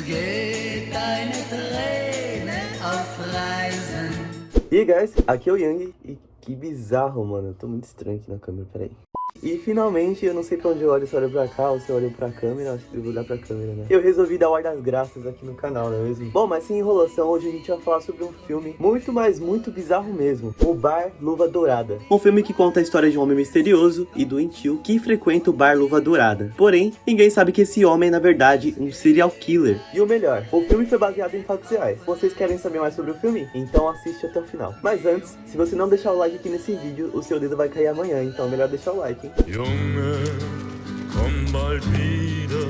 geht eine Träne auf Reisen. E aí, guys, aqui é o Yang e que bizarro, mano. Eu tô muito estranho aqui na câmera, peraí. E finalmente, eu não sei pra onde eu olho, se eu olho pra cá ou se eu olho pra câmera, acho que eu vou olhar pra câmera, né? Eu resolvi dar o ar das graças aqui no canal, não é mesmo? Bom, mas sem enrolação, hoje a gente vai falar sobre um filme muito, mas muito bizarro mesmo. O Bar Luva Dourada. Um filme que conta a história de um homem misterioso e doentio que frequenta o Bar Luva Dourada. Porém, ninguém sabe que esse homem é, na verdade, um serial killer. E o melhor, o filme foi baseado em fatos reais. Vocês querem saber mais sobre o filme? Então assiste até o final. Mas antes, se você não deixar o like aqui nesse vídeo, o seu dedo vai cair amanhã, então é melhor deixar o like, hein? Junge, komm bald wieder,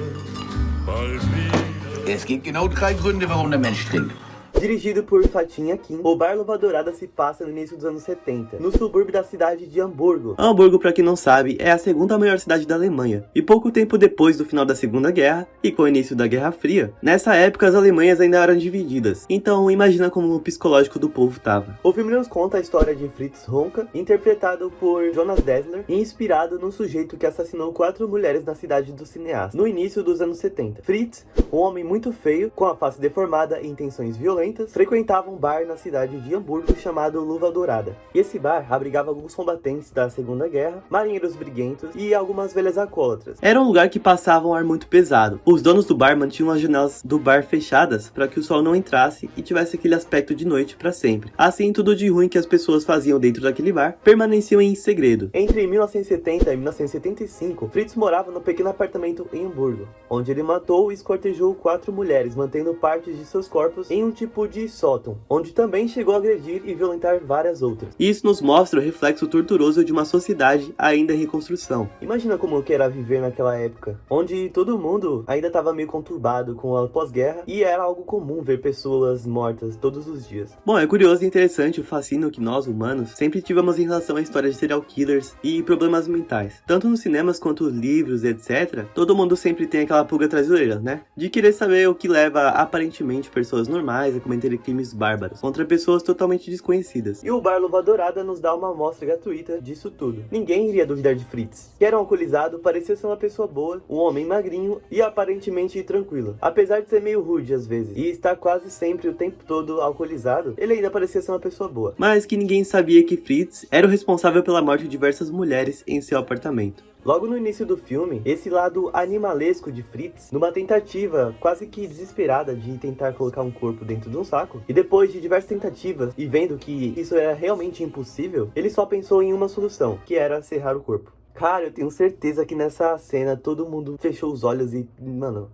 bald wieder. Es gibt genau 3 Gründe, warum der Mensch trinkt. Dirigido por Fatih Akin, o Bar Luva Dourada se passa no início dos anos 70, no subúrbio da cidade de Hamburgo. Hamburgo, pra quem não sabe, é a segunda maior cidade da Alemanha. E pouco tempo depois do final da Segunda Guerra, e com o início da Guerra Fria, nessa época as Alemanhas ainda eram divididas. Então imagina como o psicológico do povo tava. O filme nos conta a história de Fritz Honka, interpretado por Jonas Dessler, e inspirado no sujeito que assassinou 4 mulheres na cidade do cineasta, no início dos anos 70. Fritz, um homem muito feio, com a face deformada e intenções violentas, frequentava um bar na cidade de Hamburgo chamado Luva Dourada. E esse bar abrigava alguns combatentes da Segunda Guerra, marinheiros briguentos e algumas velhas alcoólatras. Era um lugar que passava um ar muito pesado. Os donos do bar mantinham as janelas do bar fechadas para que o sol não entrasse e tivesse aquele aspecto de noite para sempre. Assim, tudo de ruim que as pessoas faziam dentro daquele bar permaneciam em segredo. Entre 1970 e 1975, Fritz morava no pequeno apartamento em Hamburgo, onde ele matou e esquartejou 4 mulheres, mantendo partes de seus corpos em um tipo de sótão, onde também chegou a agredir e violentar várias outras. Isso nos mostra o reflexo torturoso de uma sociedade ainda em reconstrução. Imagina como que era viver naquela época, onde todo mundo ainda estava meio conturbado com a pós-guerra e era algo comum ver pessoas mortas todos os dias. Bom, é curioso e interessante o fascínio que nós, humanos, sempre tivemos em relação à história de serial killers e problemas mentais. Tanto nos cinemas quanto livros, etc., todo mundo sempre tem aquela pulga atrás da orelha, né? De querer saber o que leva aparentemente pessoas normais a cometerem crimes bárbaros contra pessoas totalmente desconhecidas. E o Bar Luva Dourada nos dá uma amostra gratuita disso tudo. Ninguém iria duvidar de Fritz, que era um alcoolizado, parecia ser uma pessoa boa, um homem magrinho e aparentemente tranquilo. Apesar de ser meio rude às vezes e estar quase sempre o tempo todo alcoolizado, ele ainda parecia ser uma pessoa boa. Mas que ninguém sabia que Fritz era o responsável pela morte de diversas mulheres em seu apartamento. Logo no início do filme, esse lado animalesco de Fritz, numa tentativa quase que desesperada de tentar colocar um corpo dentro de um saco, e depois de diversas tentativas e vendo que isso era realmente impossível, ele só pensou em uma solução, que era serrar o corpo. Cara, eu tenho certeza que nessa cena todo mundo fechou os olhos e, mano,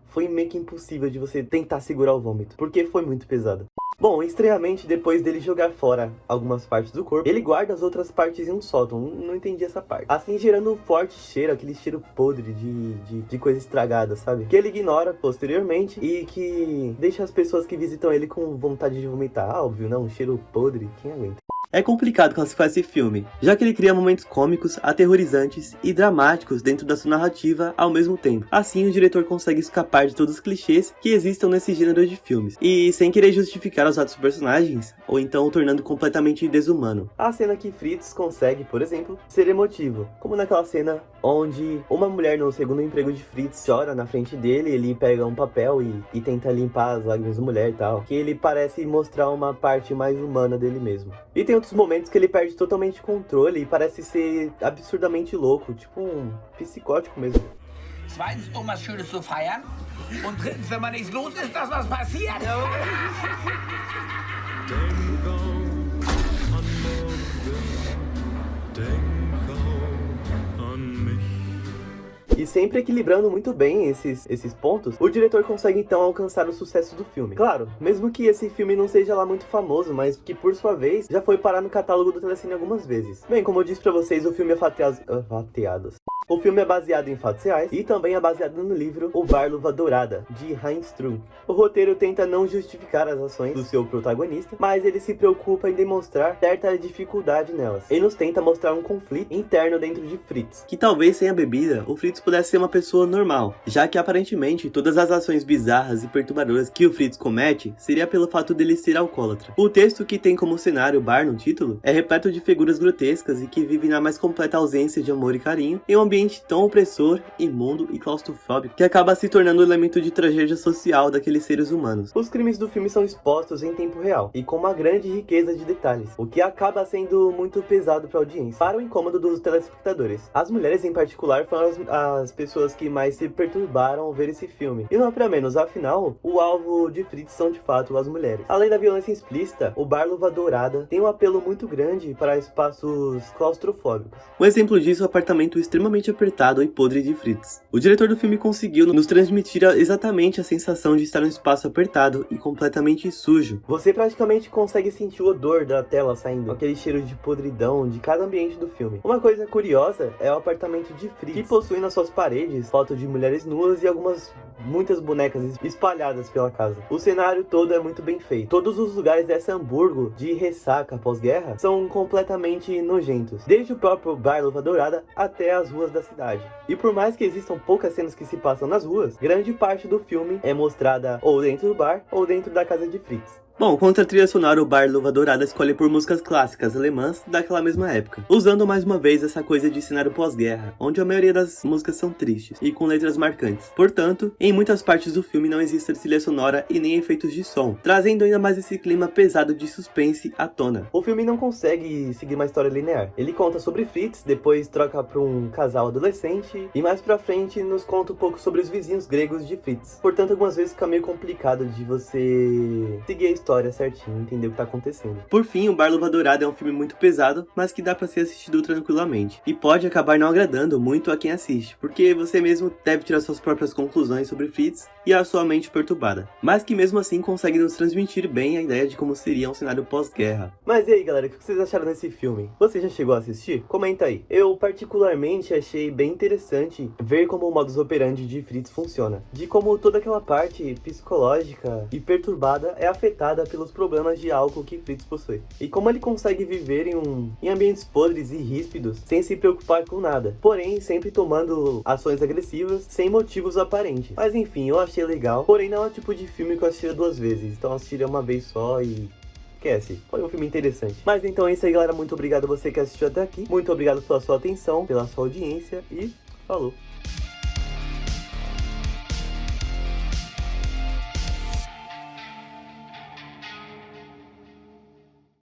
foi meio que impossível de você tentar segurar o vômito, porque foi muito pesado. Bom, estranhamente, depois dele jogar fora algumas partes do corpo, ele guarda as outras partes em um sótão. Não entendi essa parte. Assim, gerando um forte cheiro, aquele cheiro podre de coisa estragada, sabe? Que ele ignora posteriormente e que deixa as pessoas que visitam ele com vontade de vomitar. Ah, óbvio, não, um cheiro podre, quem aguenta? É complicado classificar esse filme, já que ele cria momentos cômicos, aterrorizantes e dramáticos dentro da sua narrativa ao mesmo tempo. Assim, o diretor consegue escapar de todos os clichês que existam nesse gênero de filmes, e sem querer justificar os atos dos personagens, ou então o tornando completamente desumano. A cena que Fritz consegue, por exemplo, ser emotivo, como naquela cena onde uma mulher no segundo emprego de Fritz chora na frente dele, ele pega um papel e tenta limpar as lágrimas da mulher e tal, que ele parece mostrar uma parte mais humana dele mesmo. E tem outros momentos que ele perde totalmente o controle e parece ser absurdamente louco, tipo um psicótico mesmo. Zweitens, um was Schönes zu feiern. Und drittens, wenn man nichts los ist, dass was passiert. Denk an morgen, denk an mich. E sempre equilibrando muito bem esses pontos, o diretor consegue então alcançar o sucesso do filme. Claro, mesmo que esse filme não seja lá muito famoso, mas que por sua vez já foi parar no catálogo do Telecine algumas vezes. Bem, como eu disse pra vocês, o filme é fatiado. O filme é baseado em fatos reais e também é baseado no livro O Bar Luva Dourada, de Heinz Strunk. O roteiro tenta não justificar as ações do seu protagonista, mas ele se preocupa em demonstrar certa dificuldade nelas. Ele nos tenta mostrar um conflito interno dentro de Fritz, que talvez sem a bebida, o Fritz pudesse pudesse ser uma pessoa normal, já que aparentemente todas as ações bizarras e perturbadoras que o Fritz comete seria pelo fato dele ser alcoólatra. O texto, que tem como cenário bar no título, é repleto de figuras grotescas e que vivem na mais completa ausência de amor e carinho em um ambiente tão opressor, imundo e claustrofóbico que acaba se tornando um elemento de tragédia social daqueles seres humanos. Os crimes do filme são expostos em tempo real e com uma grande riqueza de detalhes, o que acaba sendo muito pesado para a audiência, para o incômodo dos telespectadores. As mulheres em particular foram as pessoas que mais se perturbaram ao ver esse filme, e não é pra menos, afinal, o alvo de Fritz são de fato as mulheres. Além da violência explícita, o Bar Luva Dourada tem um apelo muito grande para espaços claustrofóbicos. Um exemplo disso é o apartamento extremamente apertado e podre de Fritz. O diretor do filme conseguiu nos transmitir exatamente a sensação de estar em um espaço apertado e completamente sujo. Você praticamente consegue sentir o odor da tela saindo, aquele cheiro de podridão de cada ambiente do filme. Uma coisa curiosa é o apartamento de Fritz, que possui nas suas paredes fotos de mulheres nuas e muitas bonecas espalhadas pela casa. O cenário todo é muito bem feito. Todos os lugares dessa Hamburgo de ressaca pós-guerra são completamente nojentos, desde o próprio Bar Luva Dourada até as ruas da cidade. E por mais que existam poucas cenas que se passam nas ruas, grande parte do filme é mostrada ou dentro do bar ou dentro da casa de Fritz. Bom, quanto à trilha sonora, o Bar Luva Dourada escolhe por músicas clássicas alemãs daquela mesma época, usando mais uma vez essa coisa de cenário pós-guerra, onde a maioria das músicas são tristes e com letras marcantes. Portanto, em muitas partes do filme não existe trilha sonora e nem efeitos de som, trazendo ainda mais esse clima pesado de suspense à tona. O filme não consegue seguir uma história linear. Ele conta sobre Fritz, depois troca para um casal adolescente e mais pra frente nos conta um pouco sobre os vizinhos gregos de Fritz. Portanto, algumas vezes fica meio complicado de você seguir a história certinho, entender o que tá acontecendo. Por fim, o Bar Luva Dourada é um filme muito pesado, mas que dá pra ser assistido tranquilamente, e pode acabar não agradando muito a quem assiste, porque você mesmo deve tirar suas próprias conclusões sobre Fritz e a sua mente perturbada, mas que mesmo assim consegue nos transmitir bem a ideia de como seria um cenário pós-guerra. Mas e aí, galera, o que vocês acharam desse filme? Você já chegou a assistir? Comenta aí. Eu particularmente achei bem interessante ver como o modus operandi de Fritz funciona, de como toda aquela parte psicológica e perturbada é afetada pelos problemas de álcool que Fritz possui, e como ele consegue viver em ambientes podres e ríspidos sem se preocupar com nada, porém sempre tomando ações agressivas sem motivos aparentes. Mas enfim, eu achei legal, porém não é o tipo de filme que eu assistiria 2 vezes, então eu assistiria uma vez só e esquece. Foi um filme interessante. Mas então é isso aí, galera, muito obrigado a você que assistiu até aqui, muito obrigado pela sua atenção, pela sua audiência e falou!